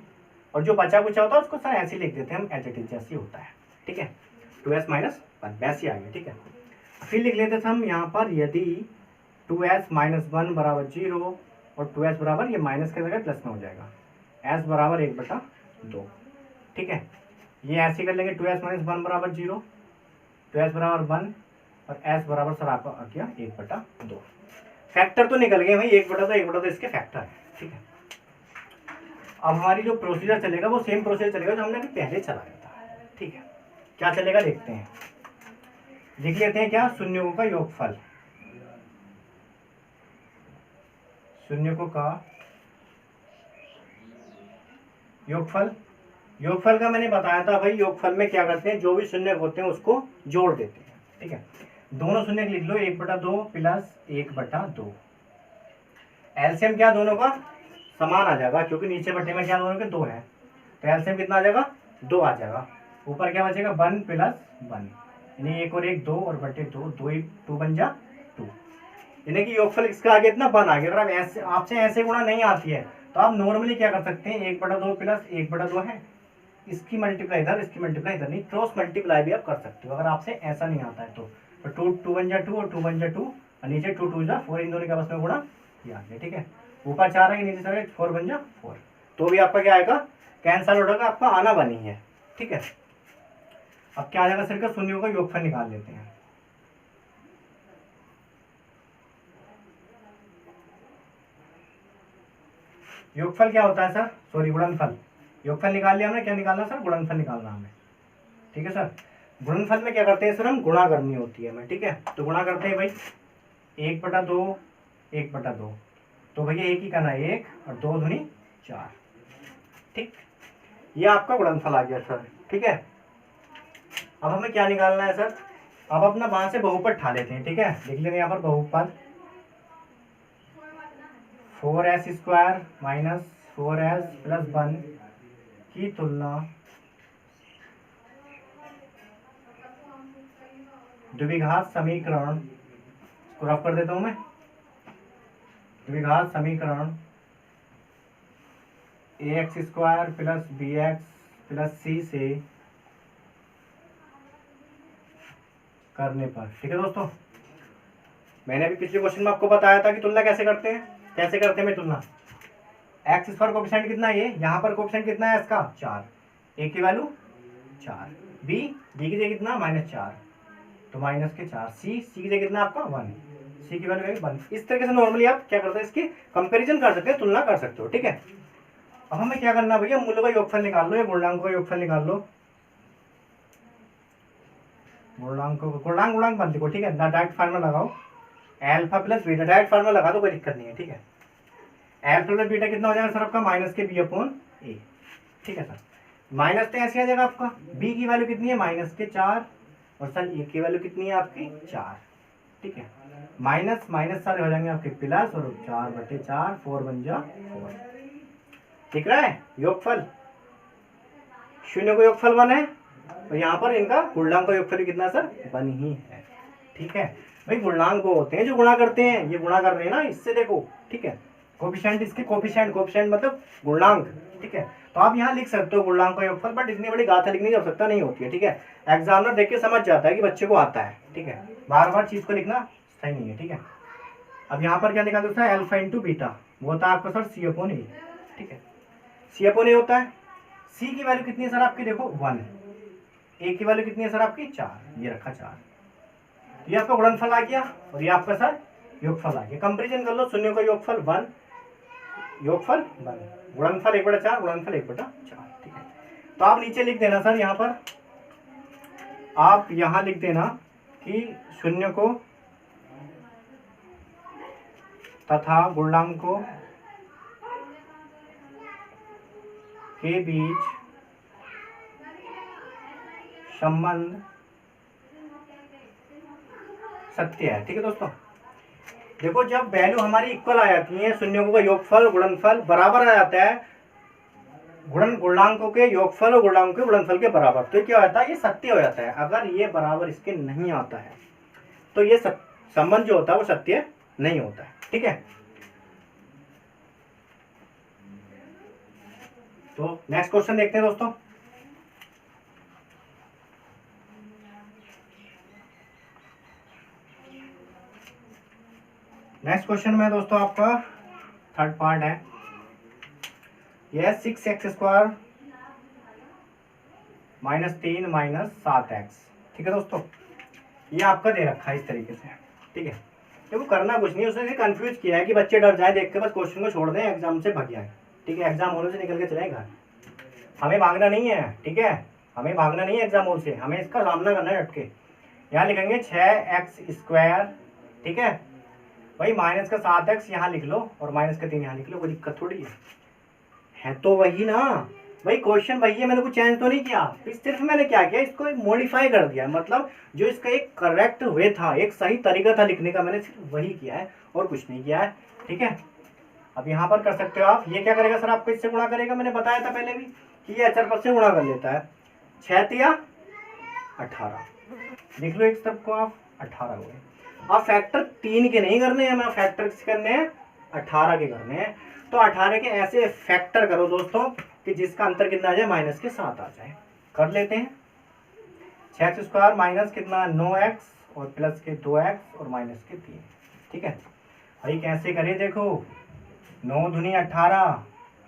और जो बचा कुचा होता है उसको सर ऐसे लिख देते हैं हम, एज इट इज जैसे होता है। ठीक है, 2s माइनस 1 वैसे आ गया। ठीक है, फिर लिख लेते थे हम यहाँ पर, यदि 2s माइनस 1 बराबर 0 और 2s बराबर ये माइनस के जगह प्लस में हो जाएगा, s बराबर 1/2। ठीक है, ये ऐसे कर लेंगे 2s माइनस 1 बराबर 0, 2s बराबर 1, और s बराबर सर आपका आ गया 1/2। फैक्टर तो निकल गए भाई, 1/2 इसके फैक्टर है। ठीक है, अब हमारी जो प्रोसीजर चलेगा वो सेम प्रोसीजर चलेगा जो हमने अभी पहले चलाया था। ठीक है, क्या चलेगा देखते हैं, लिख लेते हैं क्या, शून्यों का योगफल, शून्यों का योगफल। योगफल का मैंने बताया था भाई, योगफल में क्या करते हैं, जो भी शून्य होते हैं उसको जोड़ देते हैं। ठीक है, दोनों शून्य लिख लो, 1/2 प्लस 1/2। एलसीएम क्या दोनों का समान आ जाएगा, क्योंकि नीचे बटे में क्या दोनों के 2 है, तो एलसीएम कितना आ जाएगा 2 आ जाएगा। ऊपर क्या बचेगा 1 + 1, यानी 1 और 1 2 और बटे 2, 2 बन जा 2, यानी कि योगफल इसका आगे इतना 1 आ गया। अगर आप ऐसे आपसे ऐसे गुणा नहीं आती है तो आप नॉर्मली क्या कर सकते हैं, 1/2 प्लस 1/2 है, इसकी मल्टीप्लाई इधर, इसकी मल्टीप्लाई इधर, नहीं क्रॉस मल्टीप्लाई भी आप कर सकते हो अगर आपसे ऐसा नहीं आता है तो 2 बन जा 2 और 2 बन जा 2, और नीचे 2 2 जा 4, इन दोनों के आपस में गुणा, ये आ गया। ठीक है, ऊपर 4 है, नीचे 4 है, 4 बन जा 4, तो भी आपका क्या आएगा, कैंसल हो जाएगा, आपका आना बनी है। ठीक है, अब क्या आ जाएगा सर का, शून्यों का योगफल निकाल लेते हैं। योगफल क्या होता है सर, सॉरी गुणनफल। योगफल निकाल लिया हमने, क्या निकालना सर, गुणनफल निकालना हमें। ठीक है सर, गुणनफल में क्या करते हैं सर, हम गुणा करनी होती है हमें। ठीक है, तो गुणा करते हैं भाई, 1/2 1/2, तो भैया एक ही करना है 1 और 2 दूनी 4। ठीक, ये आपका गुणनफल आ गया सर। ठीक है, अब हमें क्या निकालना है सर, अब अपना वहां से बहुपद ठा लेते हैं। ठीक है, लिख लेते हैं यहाँ पर बहुपद 4s² माइनस 4s प्लस 1 की तुलना द्विघात समीकरण, इसको रफ कर देता हूं मैं, द्विघात समीकरण ax² plus bx plus c से करने पर। ठीक है दोस्तों, मैंने अभी पिछले क्वेश्चन में आपको बताया था कि तुलना कैसे करते हैं, कैसे करते हैं मैं तुलना। x² कोएफिशिएंट कितना है, ये यहाँ पर कोएफिशिएंट कितना है इसका 4, a की वैल्यू 4, b की जगह कितना -4, तो -4, c की जगह कितना आपका 1, c की वैल्यू 1। इस तरीके से नॉर्मली आप क्या करते हैं, इसकी कंपैरिजन कर सकते हैं, तुलना कर सकते हो। ठीक है, अब हमें क्या करना है भैया, मूल्य का योगफल निकाल लो या गुणांक का योगफल निकाल लो। गुणांक मत लिखो। ठीक है, ना डायरेक्ट फार्मूला लगाओ, alpha plus beta, direct formula लगा दो, कोई दिक्कत नहीं है। ठीक है, अल्फा प्लस बीटा कितना हो जाएगा सर आपका, -b/a। ठीक है सर, माइनस तो ऐसे आ जाएगा आपका, b की वैल्यू कितनी है -4 और सर a की वैल्यू कितनी है आपकी 4। ठीक है, माइनस माइनस सारे हो जाएंगे आपके प्लस, और 4/4, 4 बन जा 4। ठीक रहा है, योगफल शून्य को योगफल 1 है, और यहाँ पर इनका गुणांक का योगफल कितना सर 1 ही है। ठीक है भाई, गुणांक वो होते हैं जो गुणा करते हैं, ये गुणा कर रहे हैं ना इससे, देखो। ठीक है, कोफिशिएंट, इसके कोफिशिएंट मतलब गुणांक। ठीक है, तो आप यहाँ लिख सकते हो गुणांक का योगफल, बट इतनी बड़ी गाथा लिखने की आवश्यकता नहीं होती है। ठीक है, एग्जामिनर देख के समझ जाता है कि बच्चे को आता है। ठीक है, बार बार चीज को लिखना सही नहीं है। ठीक है, अब यहाँ पर क्या निकाल सकता है, अल्फा इंटू बीटा, वो होता है आपका सर c/a। ठीक है, c/a होता है। c की वैल्यू कितनी है सर आपकी, देखो 1, a की वैल्यू कितनी है सर आपकी 4, ये रखा 4, ये आपका गुणनफल आ गया, और ये आपका सर योगफल आ गया। कंपैरिजन कर लो, शून्यों का योगफल 1, योगफल 1, गुणनफल 1/4, गुणनफल 1/4। ठीक है, तो आप नीचे लिख देना सर, यहाँ पर आप यहाँ लिख देना कि शून्य को तथा गुणांकों के बीच संबंध सत्य है। ठीक है दोस्तों, देखो जब वैल्यू हमारी इक्वल आ जाती है, शून्यों का योगफल गुणनफल बराबर आ जाता है, गुणांकों के योगफल और गुणांकों के गुणनफल के बराबर, तो क्या होता है, ये सत्य हो जाता है। अगर ये बराबर इसके नहीं आता है तो ये संबंध जो होता है वो सत्य नहीं होता है। ठीक है, तो नेक्स्ट क्वेश्चन देखते हैं दोस्तों। नेक्स्ट क्वेश्चन में दोस्तों आपका थर्ड पार्ट है, यह 6x² -3 -7x। ठीक है दोस्तों, ये आपका दे रखा है इस तरीके से। ठीक है, देखो करना कुछ नहीं, उसने कंफ्यूज किया है कि बच्चे डर जाए देख के, बस क्वेश्चन को छोड़ दें, एग्जाम से भाग जाए। ठीक है, एग्जाम हॉल से निकल के चले घर, हमें भागना नहीं है। ठीक है, हमें भागना नहीं है एग्जाम हॉल से, हमें इसका सामना करना है डट के। यहाँ लिखेंगे 6x²। ठीक है भाई, -7x यहाँ लिख लो और -3 यहाँ लिख लो, कोई दिक्कत थोड़ी है तो वही ना भाई, क्वेश्चन वही है, मैंने कुछ चेंज तो नहीं किया, सिर्फ मैंने क्या किया, इसको मॉडिफाई कर दिया, मतलब जो इसका एक करेक्ट वे था, एक सही तरीका था लिखने का, मैंने सिर्फ वही किया है और कुछ नहीं किया है। ठीक है, अब यहाँ पर कर सकते हो आप, ये क्या करेगा सर आपको इससे गुणा करेगा, मैंने बताया था पहले भी कि ये अचर पद से गुणा कर लेता है। 6 18 लिख लो, एक सब को आप 18 हुए। अब फैक्टर 3 के नहीं करने हैं, हमें फैक्टर करने हैं 18 के करने हैं। तो 18 के ऐसे फैक्टर करो दोस्तों कि जिसका अंतर कितना आ जाए, -7 आ जाए। कर लेते हैं, 6x² माइनस कितना 9x और प्लस के 2x और माइनस के 3। ठीक है भाई, कैसे करें देखो, 9 दूनी 18,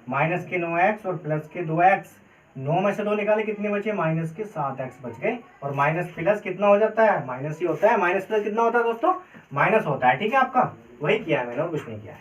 माइनस के 9x और प्लस के 2x, 9 में से 2 निकाले कितने बचे, माइनस के 7x बच गए। और माइनस प्लस कितना हो जाता है, माइनस ही होता है। माइनस प्लस कितना होता है दोस्तों, माइनस होता है। ठीक है, आपका वही किया है मैंने और कुछ नहीं किया है।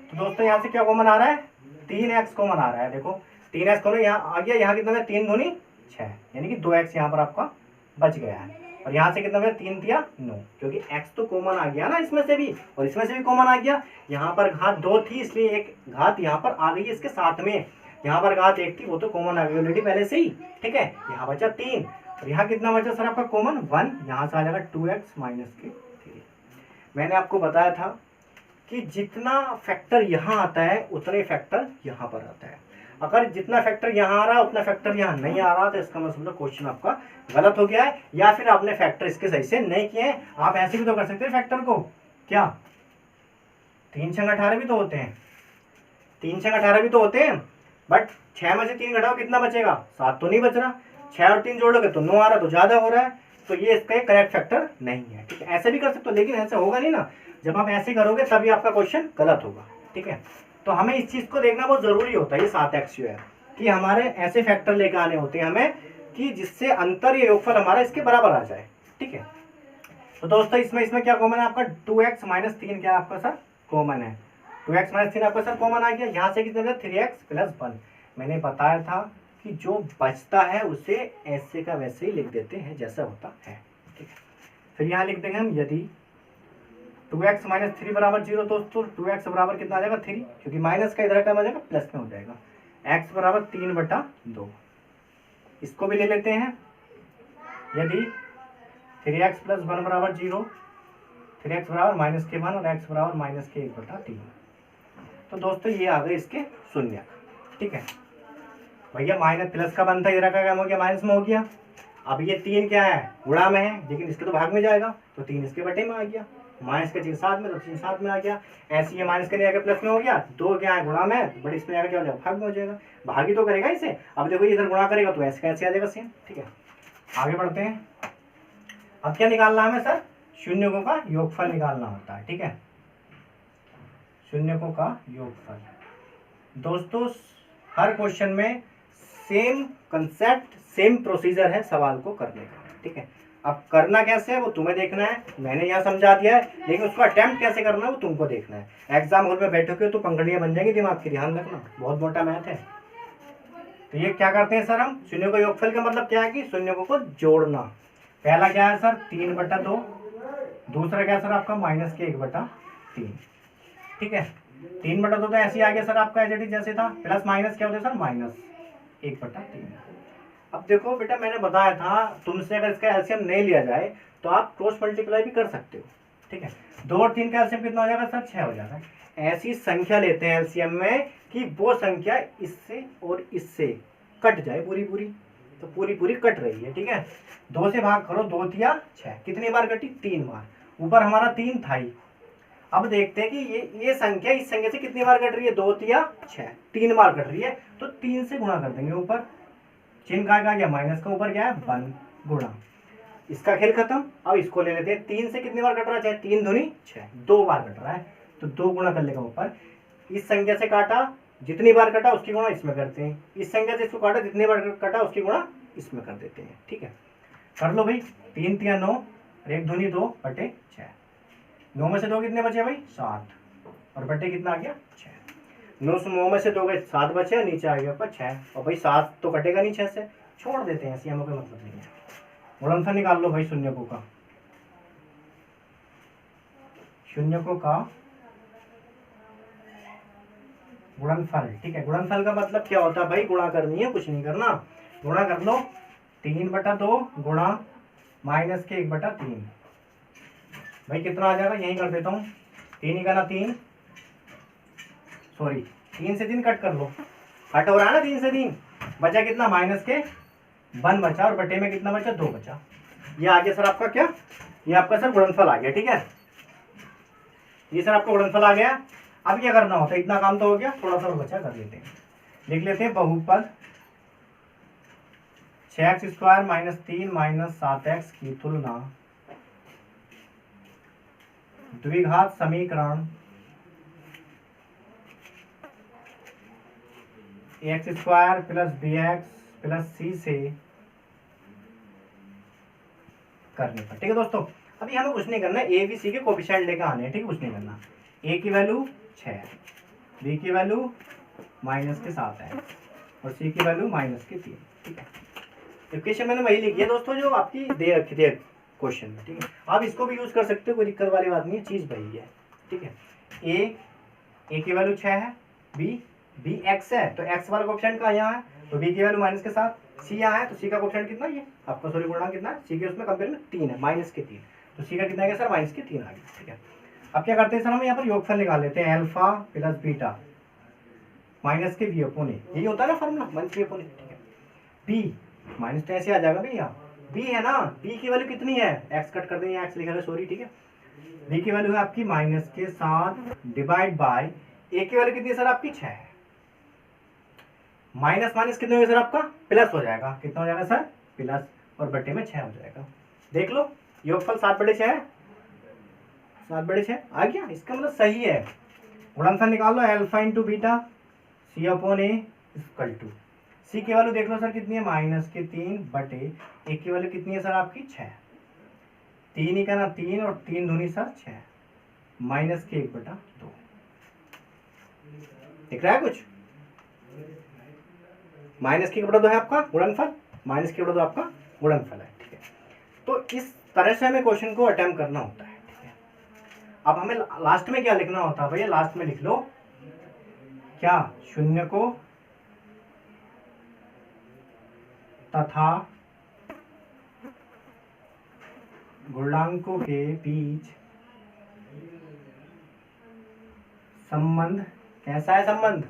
तो दोस्तों यहाँ से क्या कॉमन आ रहा है, 3x कॉमन आ रहा है। देखो 3x कॉमन यहाँ आ गया, यहाँ कितना है 3 दूनी 6, यानी कि 2x यहाँ पर आपका बच गया है। और यहाँ से कितना बचा, 3 दिया 9, क्योंकि x तो कॉमन आ गया ना इसमें से भी और इसमें से भी कॉमन आ गया। यहाँ पर घात 2 थी इसलिए एक घात यहाँ पर आ गई इसके साथ में, यहाँ पर घात 1 थी वो तो कॉमन आ गई ऑलरेडी पहले से ही। ठीक है, यहाँ बचा 3 और यहाँ कितना बचा सर आपका कॉमन 1, यहाँ से आ जाएगा 2x माइनस के 3। मैंने आपको बताया था कि जितना फैक्टर यहाँ आता है उतने फैक्टर यहाँ पर आता है। अगर जितना फैक्टर यहाँ आ रहा है उतना फैक्टर यहाँ नहीं आ रहा तो इसका मतलब क्वेश्चन आपका गलत हो गया है, या फिर आपने फैक्टर इसके सही से नहीं किए हैं। आप ऐसे भी तो कर सकते हैं फैक्टर को, क्या 3 6 18 भी तो होते हैं, 3 6 18 भी तो होते हैं, बट 6 में से 3 घटाओ कितना बचेगा, 7 तो नहीं बच रहा। 6 और 3 जोड़ोगे तो 9 आ रहा, तो ज्यादा हो रहा है, तो ये इसका एक करेक्ट फैक्टर नहीं है। ठीक है, ऐसे भी कर सकते हो, लेकिन ऐसे होगा नहीं ना। जब आप ऐसे करोगे तभी आपका क्वेश्चन गलत होगा। ठीक है, तो हमें इस चीज को देखना बहुत जरूरी होता है, ये 7x जो है कि हमारे ऐसे फैक्टर लेकर आने होते हैं हमें कि जिससे अंतर या योगफल हमारा इसके बराबर आ जाए। ठीक है, तो दोस्तों इसमें क्या कॉमन है आपका, 2x माइनस 3 क्या आपका सर कॉमन है, 2x माइनस 3 आपका सर कॉमन आ गया। यहाँ से कितना 3x प्लस 1। मैंने बताया था कि जो बचता है उसे ऐसे का वैसे ही लिख देते हैं जैसा होता है। ठीक है, फिर यहाँ लिख देंगे हम यदि 2x माइनस 3 बराबर 0, दोस्तों 2x बराबर कितना आ जाएगा 3, क्योंकि माइनस का इधर का आ जाएगा प्लस में हो जाएगा। x बराबर 3/2, इसको भी ले लेते हैं। यदि 3x प्लस 1 बराबर 0, 3x बराबर माइनस के 1 और x बराबर माइनस के 1/3। तो दोस्तों ये आ गए इसके शून्य। ठीक है भैया, माइनस प्लस का 1 था, इधर का क्या हो गया माइनस में हो गया। अब ये 3 क्या है, गुणा में है, लेकिन इसके तो भाग में जाएगा, तो 3 इसके बटे में आ गया। माइनस के 3 साथ में, तो 3 साथ में आ गया। ऐसे ये माइनस के नहीं आगे प्लस में हो गया, 2 क्या है गुणा में, बट इसमें आगे क्या हो जाएगा, भाग में हो जाएगा। भाग ही तो करेगा इसे। अब देखो इधर गुणा करेगा तो ऐसे कैसे आ जाएगा सेम। ठीक है, आगे बढ़ते हैं। अब क्या निकालना है हमें सर, शून्यकों का योगफल निकालना होता है। ठीक है, शून्यकों का योगफल। दोस्तों हर क्वेश्चन में सेम कंसेप्ट, सेम प्रोसीजर है सवाल को करने का। ठीक है, अब करना कैसे है वो तुम्हें देखना है, मैंने यहाँ समझा दिया है, लेकिन उसको अटेम्प्ट कैसे करना है वो तुमको देखना है। एग्जाम हॉल में बैठोगे तो पंखुड़ियाँ बन जाएंगी दिमाग की, ध्यान रखना, बहुत मोटा मैथ है। तो ये क्या करते हैं सर हम, शून्य को योगफल का मतलब क्या है कि शून्यों को जोड़ना। पहला क्या है सर 3/2, दूसरा क्या है सर आपका माइनस के 1/3। ठीक है, 3/2 तो ऐसे ही आ गया सर आपका एज इट इज जैसे था, प्लस माइनस क्या होता है सर माइनस 1/3। अब देखो बेटा, मैंने बताया था तुमसे अगर इसका एलसीएम नहीं लिया जाए तो आप क्रॉस मल्टीप्लाई भी कर सकते हो। ठीक है, 2 और 3 का एलसीएम कितना हो जाएगा सर 6 हो जाता है। ऐसी संख्या लेते हैं एलसीएम में कि वो संख्या इससे और इससे कट जाए पूरी पूरी, तो पूरी पूरी कट रही है। ठीक है, 2 से भाग करो, 2 तिया 6, कितनी बार कटी 3 बार, ऊपर हमारा 3 था ही। अब देखते हैं कि ये संख्या इस संख्या से कितनी बार कट रही है, 2 तिया 6, 3 बार कट रही है, तो 3 से गुणा कर देंगे। ऊपर चिन्ह का गया माइनस का, ऊपर क्या है 1 गुणा, इसका खेल खत्म। अब इसको ले लेते हैं, 3 से कितनी बार कट रहा है, 3 दूनी 6, 2 बार कट रहा है, तो 2 गुणा कर लेगा ऊपर। इस संख्या से काटा, जितनी बार कटा उसकी गुणा इसमें करते हैं, इस संख्या से इसको काटा, जितनी बार कटा उसकी गुणा इसमें कर देते हैं। ठीक है, कर लो भाई, 3 तिया 9, 1 दूनी 2/6, 9 में से 2 कितने बचे भाई 7, और बटे कितना आ गया 6। 9 में से 2 गए 7 बचे, नीचे आ गया 6, और भाई 7 तो कटेगा नहीं 6 से, छोड़ देते हैं, सीएमओ का मतलब नहीं है। गुणनफल निकाल लो भाई शून्यकों का, शून्यकों का गुणनफल। ठीक है, गुणनफल का मतलब क्या होता है भाई, गुणा करनी है, कुछ नहीं करना, गुणा कर लो। 3/2 गुणा माइनस के 1/3, भाई कितना आ जाएगा, यही कर देता हूँ, 3 ही करना 3, सॉरी 3 से 3 कट कर लो, कट हो रहा है ना 3 से 3, बचा कितना माइनस के 1 बचा, और बटे में कितना बचा 2 बचा। ये आ गया सर आपका क्या, ये आपका सर गुणनफल आ गया। ठीक है, ये सर आपका गुणनफल आ गया। अब क्या करना होता है, इतना काम तो हो गया, थोड़ा सा बचा कर लेते हैं, लिख लेते हैं बहुपद 6x² - 3 - 7x की तुलना द्विघात समीकरण x² + bx + c से करने पर। ठीक है दोस्तों, अभी हमें कुछ नहीं करना है, ए बी सी के कोफिशिएंट लेकर आने हैं। ठीक है, कुछ नहीं करना। ए की वैल्यू 6, बी की वैल्यू -7 है और सी की वैल्यू -3। ठीक है, इक्वेशन मैंने वही लिखी है दोस्तों जो आपकी दे रखी थी क्वेश्चन में। ठीक है, आप इसको भी यूज कर सकते हो, कोई दिक्कत वाली बात नहीं है, चीज वही है। ठीक है, ए की वैल्यू 6 है, बी एक्स है तो एक्स वाला कोफिशिएंट का यहाँ है, तो बी की वैल्यू -7, सी यहाँ है तो सी का कोफिशिएंट कितना, ये आपका सॉरी गुणा कितना है, सी के उसमें कंपेयर में 3 है, -3, तो सी का कितना आ गया सर, -3 आ गया। ठीक है, अब क्या करते हैं सर, हम यहाँ पर योगफल निकाल लेते हैं, अल्फा प्लस बीटा माइनस के वी अपॉन ए, यही होता है ना फॉर्मूला, -v अपॉन ए। ठीक है, बी माइनस तो ऐसे आ जाएगा भैया, बी है ना, बी की वैल्यू कितनी है, एक्स कट कर देंगे, एक्स लिखा है सॉरी। ठीक है, बी की वैल्यू है आपकी -7 डिवाइड बाय ए की वैल्यू कितनी है सर आपकी 6 है, माइनस माइनस कितने हो सर आपका प्लस हो जाएगा, कितना हो जाएगा सर प्लस, और बट्टे में 6 हो जाएगा। देख लो योगफल 7/6 है, 7/6 आ गया, इसका मतलब सही है। गुणनफल निकाल लो, alpha into beta C upon A equal to, C की वैल्यू देख लो सर कितनी है, -3 बटे ए की वैल्यू कितनी है सर आपकी 6, 3 ही का ना 3 और 3 दूनी सर 6, -1/2 दिख रहा है कुछ, -1/2 है आपका गुणनफल, -1/2 आपका गुणनफल है। ठीक है, तो इस तरह से हमें क्वेश्चन को अटेम्प्ट करना होता है। ठीक है, अब हमें लास्ट में क्या लिखना होता है भैया, लास्ट में लिख लो क्या, शून्य को तथा गुणांकों के बीच संबंध कैसा है, संबंध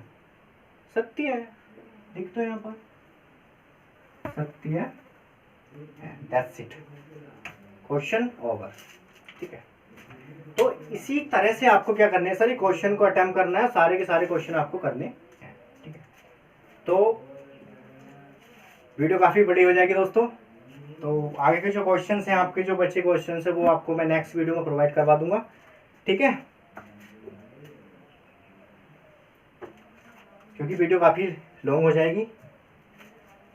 सत्य है, लिख दो यहाँ पर सत्य है, दैट्स इट, क्वेश्चन ओवर। ठीक है, तो इसी तरह से आपको क्या करना है सर, क्वेश्चन को अटेम्प्ट करना है, सारे के सारे क्वेश्चन आपको करने हैं। ठीक है, तो वीडियो काफ़ी बड़ी हो जाएगी दोस्तों, तो आगे के जो क्वेश्चंस हैं आपके, जो बच्चे क्वेश्चंस हैं वो आपको मैं नेक्स्ट वीडियो में प्रोवाइड करवा दूंगा। ठीक है, क्योंकि वीडियो काफ़ी लॉन्ग हो जाएगी।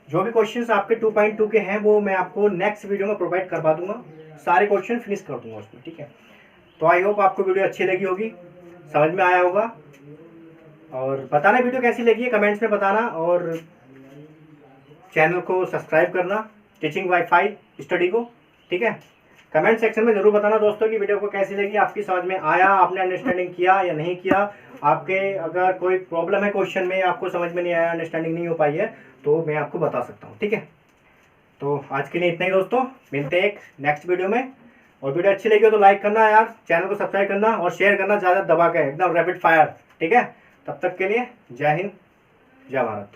जो भी क्वेश्चंस आपके 2.2 के हैं वो मैं आपको नेक्स्ट वीडियो में प्रोवाइड करवा दूंगा, सारे क्वेश्चन फिनिश कर दूंगा उसमें। ठीक है, तो आई होप आपको वीडियो अच्छी लगी होगी, समझ में आया होगा, और बताना वीडियो कैसी लगी है कमेंट्स में बताना, और चैनल को सब्सक्राइब करना टीचिंग वाईफाई स्टडी को। ठीक है, कमेंट सेक्शन में जरूर बताना दोस्तों कि वीडियो को कैसी लगी, आपकी समझ में आया, आपने अंडरस्टैंडिंग किया या नहीं किया, आपके अगर कोई प्रॉब्लम है क्वेश्चन में, आपको समझ में नहीं आया, अंडरस्टैंडिंग नहीं हो पाई है, तो मैं आपको बता सकता हूँ। ठीक है, तो आज के लिए इतना ही दोस्तों, मिलते हैं एक नेक्स्ट वीडियो में, और वीडियो अच्छी लगी हो तो लाइक करना यार, चैनल को सब्सक्राइब करना और शेयर करना ज़्यादा दबा के, एकदम रैपिड फायर। ठीक है, तब तक के लिए जय हिंद, जय भारत।